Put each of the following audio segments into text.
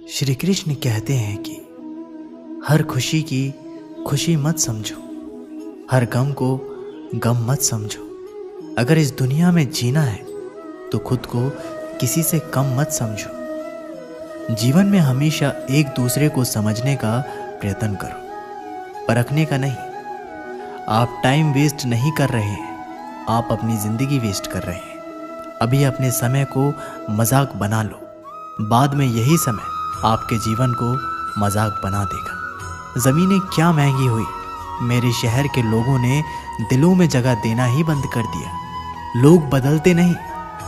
श्री कृष्ण कहते हैं कि हर खुशी की खुशी मत समझो, हर गम को गम मत समझो। अगर इस दुनिया में जीना है तो खुद को किसी से कम मत समझो। जीवन में हमेशा एक दूसरे को समझने का प्रयत्न करो, परखने का नहीं। आप टाइम वेस्ट नहीं कर रहे हैं, आप अपनी ज़िंदगी वेस्ट कर रहे हैं। अभी अपने समय को मजाक बना लो, बाद में यही समय आपके जीवन को मजाक बना देगा। ज़मीनें क्या महंगी हुई, मेरे शहर के लोगों ने दिलों में जगह देना ही बंद कर दिया। लोग बदलते नहीं,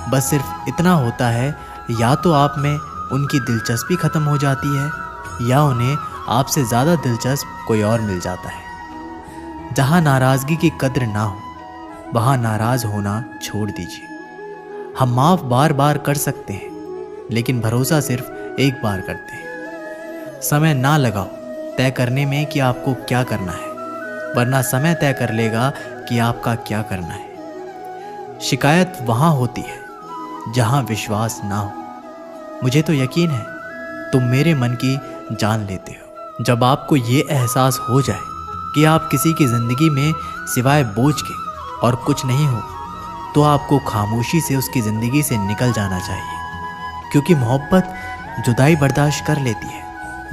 बस सिर्फ इतना होता है, या तो आप में उनकी दिलचस्पी ख़त्म हो जाती है या उन्हें आपसे ज़्यादा दिलचस्प कोई और मिल जाता है। जहाँ नाराज़गी की कद्र ना हो वहाँ नाराज़ होना छोड़ दीजिए। हम माफ़ बार बार कर सकते हैं, लेकिन भरोसा सिर्फ एक बार करते हैं। समय ना लगाओ तय करने में कि आपको क्या करना है, वरना समय तय कर लेगा कि आपका क्या करना है। शिकायत वहाँ होती है जहाँ विश्वास ना हो। मुझे तो यकीन है तुम मेरे मन की जान लेते हो। जब आपको ये एहसास हो जाए कि आप किसी की ज़िंदगी में सिवाय बोझ के और कुछ नहीं हो, तो आपको खामोशी से उसकी ज़िंदगी से निकल जाना चाहिए। क्योंकि मोहब्बत जुदाई बर्दाश्त कर लेती है,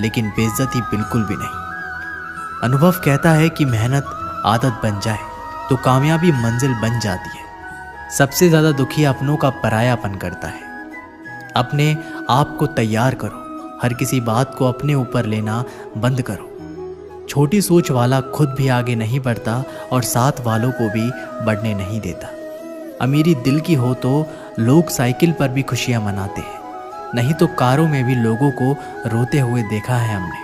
लेकिन बेइज्जती बिल्कुल भी नहीं। अनुभव कहता है कि मेहनत आदत बन जाए तो कामयाबी मंजिल बन जाती है। सबसे ज़्यादा दुखी अपनों का परायापन करता है। अपने आप को तैयार करो, हर किसी बात को अपने ऊपर लेना बंद करो। छोटी सोच वाला खुद भी आगे नहीं बढ़ता और साथ वालों को भी बढ़ने नहीं देता। अमीरी दिल की हो तो लोग साइकिल पर भी खुशियां मनाते हैं, नहीं तो कारों में भी लोगों को रोते हुए देखा है हमने।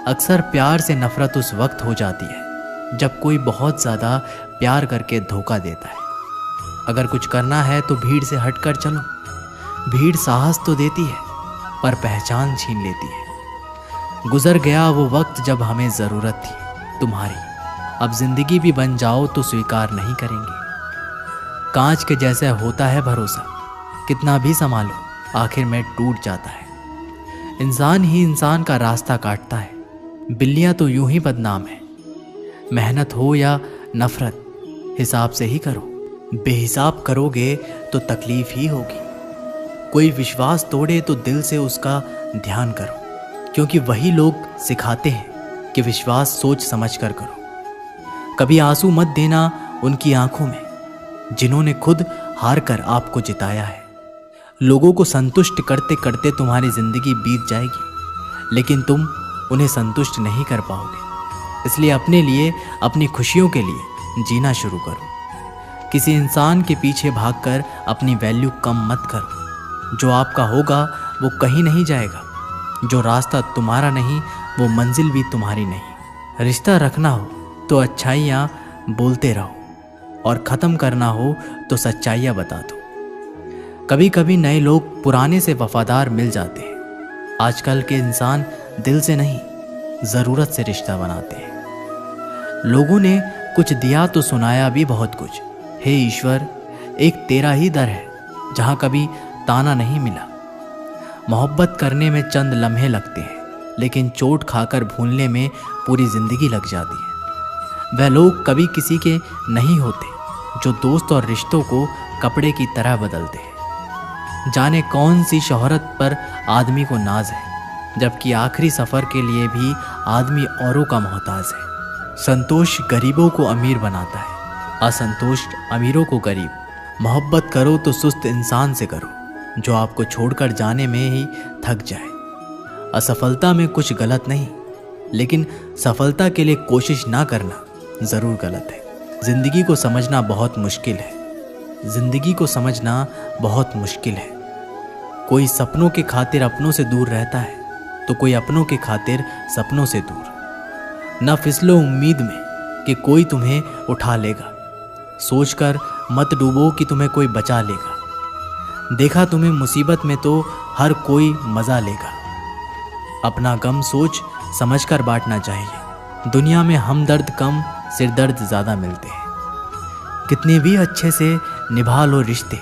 अक्सर प्यार से नफरत उस वक्त हो जाती है जब कोई बहुत ज़्यादा प्यार करके धोखा देता है। अगर कुछ करना है तो भीड़ से हटकर चलो। भीड़ साहस तो देती है पर पहचान छीन लेती है। गुजर गया वो वक्त जब हमें ज़रूरत थी तुम्हारी, अब जिंदगी भी बन जाओ तो स्वीकार नहीं करेंगे। कांच के जैसे होता है भरोसा, कितना भी संभालो आखिर में टूट जाता है। इंसान ही इंसान का रास्ता काटता है, बिल्लियां तो यूं ही बदनाम है। मेहनत हो या नफरत, हिसाब से ही करो। बेहिसाब करोगे तो तकलीफ ही होगी। कोई विश्वास तोड़े तो दिल से उसका ध्यान करो, क्योंकि वही लोग सिखाते हैं कि विश्वास सोच समझ कर करो। कभी आंसू मत देना उनकी आंखों में जिन्होंने खुद हार कर आपको जिताया है। लोगों को संतुष्ट करते करते तुम्हारी जिंदगी बीत जाएगी, लेकिन तुम उन्हें संतुष्ट नहीं कर पाओगे। इसलिए अपने लिए, अपनी खुशियों के लिए जीना शुरू करो। किसी इंसान के पीछे भागकर अपनी वैल्यू कम मत करो। जो आपका होगा वो कहीं नहीं जाएगा। जो रास्ता तुम्हारा नहीं वो मंजिल भी तुम्हारी नहीं। रिश्ता रखना हो तो अच्छाइयाँ बोलते रहो, और ख़त्म करना हो तो सच्चाइयाँ बता दो। कभी कभी नए लोग पुराने से वफादार मिल जाते हैं। आजकल के इंसान दिल से नहीं, ज़रूरत से रिश्ता बनाते हैं। लोगों ने कुछ दिया तो सुनाया भी बहुत कुछ। हे ईश्वर, एक तेरा ही दर है जहाँ कभी ताना नहीं मिला। मोहब्बत करने में चंद लम्हे लगते हैं, लेकिन चोट खाकर भूलने में पूरी ज़िंदगी लग जाती है। वह लोग कभी किसी के नहीं होते जो दोस्त और रिश्तों को कपड़े की तरह बदलते हैं। जाने कौन सी शोहरत पर आदमी को नाज है, जबकि आखिरी सफ़र के लिए भी आदमी औरों का मोहताज है। संतोष गरीबों को अमीर बनाता है, असंतोष अमीरों को गरीब। मोहब्बत करो तो सुस्त इंसान से करो जो आपको छोड़कर जाने में ही थक जाए। असफलता में कुछ गलत नहीं, लेकिन सफलता के लिए कोशिश ना करना ज़रूर गलत है। ज़िंदगी को समझना बहुत मुश्किल है। ज़िंदगी को समझना बहुत मुश्किल है। कोई सपनों के खातिर अपनों से दूर रहता है, तो कोई अपनों के खातिर सपनों से दूर। न फिसलो उम्मीद में कि कोई तुम्हें उठा लेगा। सोचकर मत डूबो कि तुम्हें कोई बचा लेगा। देखा तुम्हें मुसीबत में तो हर कोई मज़ा लेगा। अपना गम सोच समझकर बांटना चाहिए। दुनिया में हमदर्द कम, सिरदर्द ज़्यादा मिलते हैं। कितने भी अच्छे से निभा लो रिश्ते,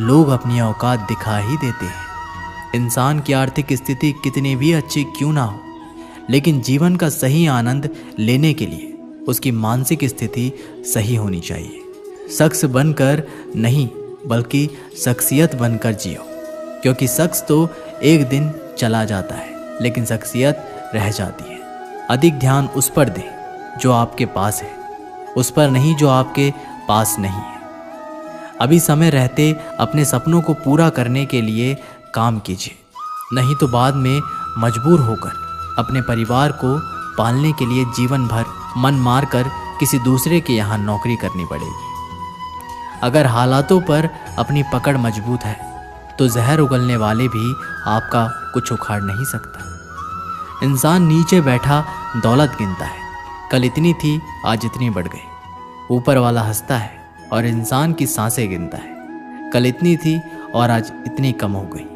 लोग अपनी औकात दिखा ही देते हैं। इंसान की आर्थिक स्थिति कितनी भी अच्छी क्यों ना हो, लेकिन जीवन का सही आनंद लेने के लिए उसकी मानसिक स्थिति सही होनी चाहिए। शख्स बनकर नहीं बल्कि शख्सियत बनकर जियो, क्योंकि शख्स तो एक दिन चला जाता है लेकिन शख्सियत रह जाती है। अधिक ध्यान उस पर दें जो आपके पास है, उस पर नहीं जो आपके पास नहीं है। अभी समय रहते अपने सपनों को पूरा करने के लिए काम कीजिए, नहीं तो बाद में मजबूर होकर अपने परिवार को पालने के लिए जीवन भर मन मारकर किसी दूसरे के यहाँ नौकरी करनी पड़ेगी। अगर हालातों पर अपनी पकड़ मजबूत है तो जहर उगलने वाले भी आपका कुछ उखाड़ नहीं सकता। इंसान नीचे बैठा दौलत गिनता है, कल इतनी थी आज इतनी बढ़ गई। ऊपर वाला हंसता है और इंसान की सांसें गिनता है, कल इतनी थी और आज इतनी कम हो गई।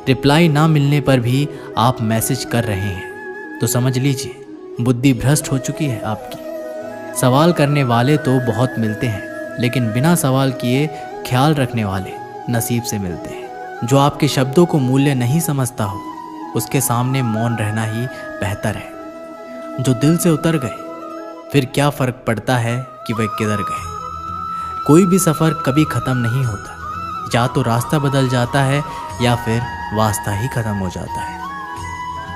रिप्लाई ना मिलने पर भी आप मैसेज कर रहे हैं तो समझ लीजिए बुद्धि भ्रष्ट हो चुकी है आपकी। सवाल करने वाले तो बहुत मिलते हैं, लेकिन बिना सवाल किए ख्याल रखने वाले नसीब से मिलते हैं। जो आपके शब्दों को मूल्य नहीं समझता हो उसके सामने मौन रहना ही बेहतर है। जो दिल से उतर गए फिर क्या फर्क पड़ता है कि वह किधर गए। कोई भी सफ़र कभी ख़त्म नहीं होता, या तो रास्ता बदल जाता है या फिर वास्ता ही ख़त्म हो जाता है।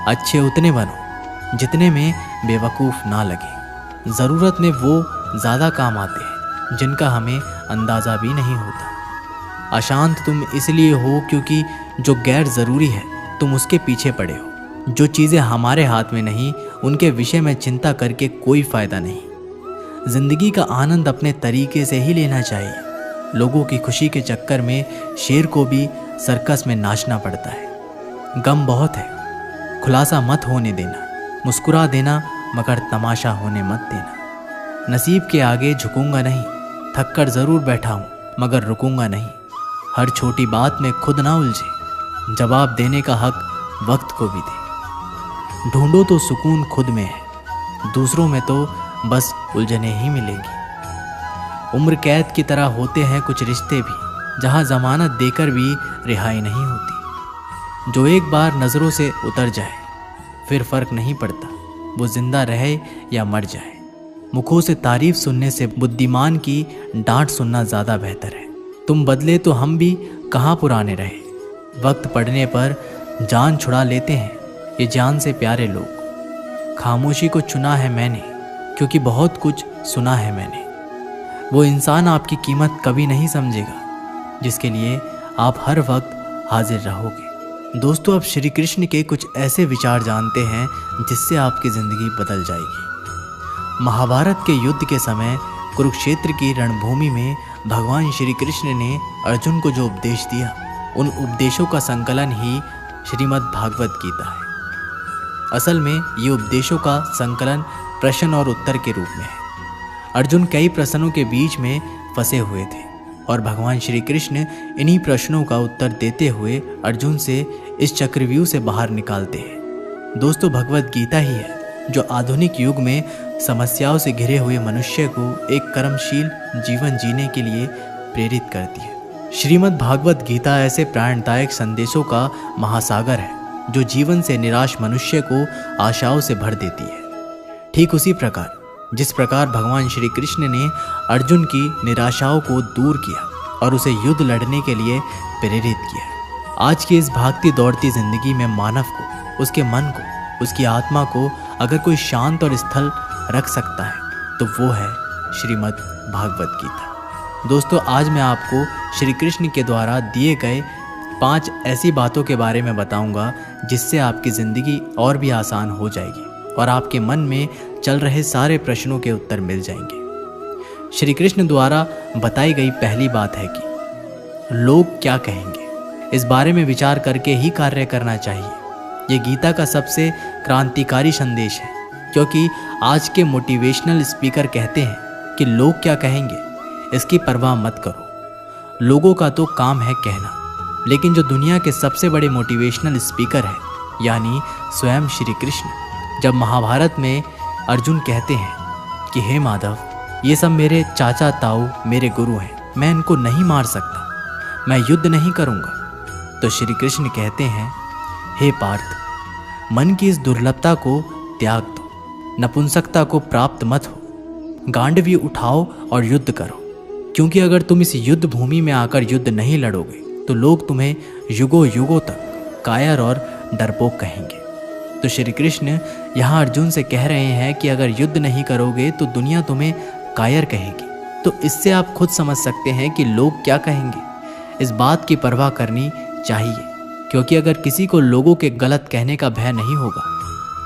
अच्छे उतने बनो जितने में बेवकूफ़ ना लगे। ज़रूरत में वो ज़्यादा काम आते हैं जिनका हमें अंदाज़ा भी नहीं होता। अशांत तुम इसलिए हो क्योंकि जो गैर ज़रूरी है तुम उसके पीछे पड़े हो। जो चीज़ें हमारे हाथ में नहीं उनके विषय में चिंता करके कोई फ़ायदा नहीं। ज़िंदगी का आनंद अपने तरीके से ही लेना चाहिए। लोगों की खुशी के चक्कर में शेर को भी सर्कस में नाचना पड़ता है। गम बहुत है, खुलासा मत होने देना। मुस्कुरा देना मगर तमाशा होने मत देना। नसीब के आगे झुकूंगा नहीं, थक कर ज़रूर बैठा हूँ मगर रुकूंगा नहीं। हर छोटी बात में खुद ना उलझे, जवाब देने का हक वक्त को भी दे। ढूंढो तो सुकून खुद में है, दूसरों में तो बस उलझने ही मिलेगी। उम्र कैद की तरह होते हैं कुछ रिश्ते भी, जहाँ ज़मानत देकर भी रिहाई नहीं होती। जो एक बार नज़रों से उतर जाए फिर फ़र्क नहीं पड़ता वो जिंदा रहे या मर जाए। मुखों से तारीफ सुनने से बुद्धिमान की डांट सुनना ज़्यादा बेहतर है। तुम बदले तो हम भी कहाँ पुराने रहे। वक्त पड़ने पर जान छुड़ा लेते हैं ये जान से प्यारे लोग। खामोशी को चुना है मैंने क्योंकि बहुत कुछ सुना है मैंने। वो इंसान आपकी कीमत कभी नहीं समझेगा जिसके लिए आप हर वक्त हाजिर रहोगे। दोस्तों, अब श्री कृष्ण के कुछ ऐसे विचार जानते हैं जिससे आपकी ज़िंदगी बदल जाएगी। महाभारत के युद्ध के समय कुरुक्षेत्र की रणभूमि में भगवान श्री कृष्ण ने अर्जुन को जो उपदेश दिया, उन उपदेशों का संकलन ही श्रीमद् भागवत गीता है। असल में ये उपदेशों का संकलन प्रश्न और उत्तर के रूप में है। अर्जुन कई प्रश्नों के बीच में फंसे हुए थे और भगवान श्री कृष्ण इन्हीं प्रश्नों का उत्तर देते हुए अर्जुन से इस चक्रव्यूह से बाहर निकालते हैं। दोस्तों, भगवत गीता ही है जो आधुनिक युग में समस्याओं से घिरे हुए मनुष्य को एक कर्मशील जीवन जीने के लिए प्रेरित करती है। श्रीमद् भागवत गीता ऐसे प्राणदायक संदेशों का महासागर है जो जीवन से निराश मनुष्य को आशाओं से भर देती है। ठीक उसी प्रकार जिस प्रकार भगवान श्री कृष्ण ने अर्जुन की निराशाओं को दूर किया और उसे युद्ध लड़ने के लिए प्रेरित किया। आज की इस भागती दौड़ती जिंदगी में मानव को, उसके मन को, उसकी आत्मा को अगर कोई शांत और स्थल रख सकता है तो वो है श्रीमद् भागवत गीता। दोस्तों, आज मैं आपको श्री कृष्ण के द्वारा दिए गए 5 ऐसी बातों के बारे में बताऊंगा जिससे आपकी ज़िंदगी और भी आसान हो जाएगी और आपके मन में चल रहे सारे प्रश्नों के उत्तर मिल जाएंगे। श्री कृष्ण द्वारा बताई गई पहली बात है कि लोग क्या कहेंगे, इस बारे में विचार करके ही कार्य करना चाहिए। ये गीता का सबसे क्रांतिकारी संदेश है क्योंकि आज के मोटिवेशनल स्पीकर कहते हैं कि लोग क्या कहेंगे इसकी परवाह मत करो। लोगों का तो काम है कहना, लेकिन जो दुनिया के सबसे बड़े मोटिवेशनल स्पीकर हैं यानी स्वयं श्री कृष्ण, जब महाभारत में अर्जुन कहते हैं कि हे माधव, ये सब मेरे चाचा ताऊ मेरे गुरु हैं, मैं इनको नहीं मार सकता, मैं युद्ध नहीं करूँगा, तो श्री कृष्ण कहते हैं, हे पार्थ, मन की इस दुर्लभता को त्याग दो, नपुंसकता को प्राप्त मत हो, गांडवी उठाओ और युद्ध करो, क्योंकि अगर तुम इस युद्ध भूमि में आकर युद्ध नहीं लड़ोगे तो लोग तुम्हें युगों युगों तक कायर और डरपोक कहेंगे। तो श्री कृष्ण यहाँ अर्जुन से कह रहे हैं कि अगर युद्ध नहीं करोगे तो दुनिया तुम्हें कायर कहेगी। तो इससे आप खुद समझ सकते हैं कि लोग क्या कहेंगे। इस बात की परवाह करनी चाहिए, क्योंकि अगर किसी को लोगों के गलत कहने का भय नहीं होगा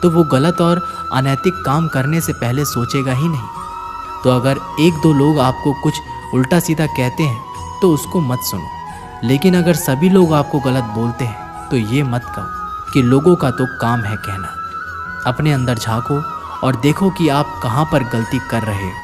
तो वो गलत और अनैतिक काम करने से पहले सोचेगा ही नहीं। तो अगर एक दो लोग आपको कुछ उल्टा सीधा कहते हैं तो उसको मत सुनो, लेकिन अगर सभी लोग आपको गलत बोलते हैं तो ये मत कहो कि लोगों का तो काम है कहना। अपने अंदर झांको और देखो कि आप कहाँ पर गलती कर रहे हो।